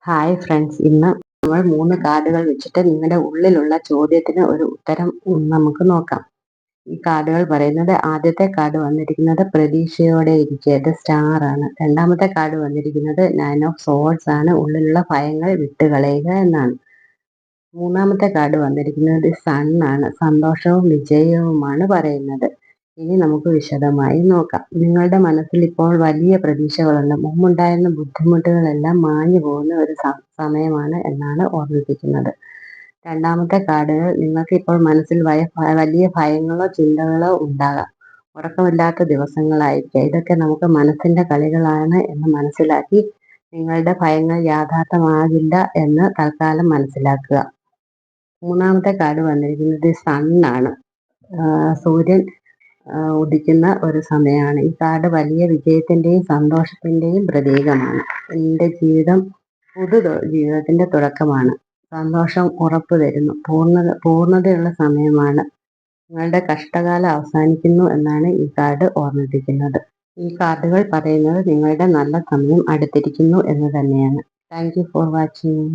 Hi friends, ഇന്ന് നമ്മൾ 3 കാർഡുകൾ വെച്ചിട്ട് നിങ്ങളുടെ ഉള്ളിലുള്ള ചോദ്യത്തിന് ഒരു ഉത്തരം നമുക്ക് നോക്കാം. ഈ കാർഡുകൾ പറയുന്നത്, ആദ്യത്തെ കാർഡ് വന്നിരിക്കുന്നത് പ്രതീക്ഷയോടെ ഇരിക്കുക, ഇത് സ്റ്റാർ ആണ്. രണ്ടാമത്തെ കാർഡ് വന്നിരിക്കുന്നത് 9 ഓഫ് സോർഡ്സ് ആണ്, ഉള്ളിലുള്ള ഭയങ്ങൾ വിട്ടുകളയുക എന്നാണ്. മൂന്നാമത്തെ കാർഡ് വന്നിരിക്കുന്നത് സൺ ആണ്, സന്തോഷവും വിജയവുമാണ് പറയുന്നത്. ഇനി നമുക്ക് വിശദമായി നോക്കാം. നിങ്ങളുടെ മനസ്സിൽ ഇപ്പോൾ വലിയ പ്രതീക്ഷകളുണ്ട്. മുമ്പുണ്ടായിരുന്ന ബുദ്ധിമുട്ടുകളെല്ലാം മാഞ്ഞു പോകുന്ന ഒരു സമയമാണ് എന്നാണ് ഓർമ്മിപ്പിക്കുന്നത്. രണ്ടാമത്തെ കാർഡുകൾ, നിങ്ങൾക്ക് ഇപ്പോൾ മനസ്സിൽ വലിയ ഭയങ്ങളോ ചിന്തകളോ ഉണ്ടാകാം. ഉറക്കമില്ലാത്ത ദിവസങ്ങളായിരിക്കാം. ഇതൊക്കെ നമുക്ക് മനസ്സിന്റെ കളികളാണ് എന്ന് മനസ്സിലാക്കി നിങ്ങളുടെ ഭയങ്ങൾ യാഥാർത്ഥ്യമാകില്ല എന്ന് തൽക്കാലം മനസ്സിലാക്കുക. മൂന്നാമത്തെ കാർഡ് വന്നിരിക്കുന്നത് സണ്ണാണ്. സൂര്യൻ ഉദിക്കുന്ന ഒരു സമയമാണ്. ഈ കാർഡ് വലിയ വിജയത്തിന്റെയും സന്തോഷത്തിന്റെയും പ്രതീകമാണ്. എൻ്റെ ജീവിതത്തിന്റെ തുടക്കമാണ്. സന്തോഷം ഉറപ്പു തരുന്നു. പൂർണ്ണതയുള്ള സമയമാണ്. നിങ്ങളുടെ കഷ്ടകാലം അവസാനിക്കുന്നു എന്നാണ് ഈ കാർഡ് ഓർമ്മിപ്പിക്കുന്നത്. ഈ കാർഡുകൾ പറയുന്നത് നിങ്ങളുടെ നല്ല സമയം അടുത്തിരിക്കുന്നു എന്ന് തന്നെയാണ്. Thank you for watching.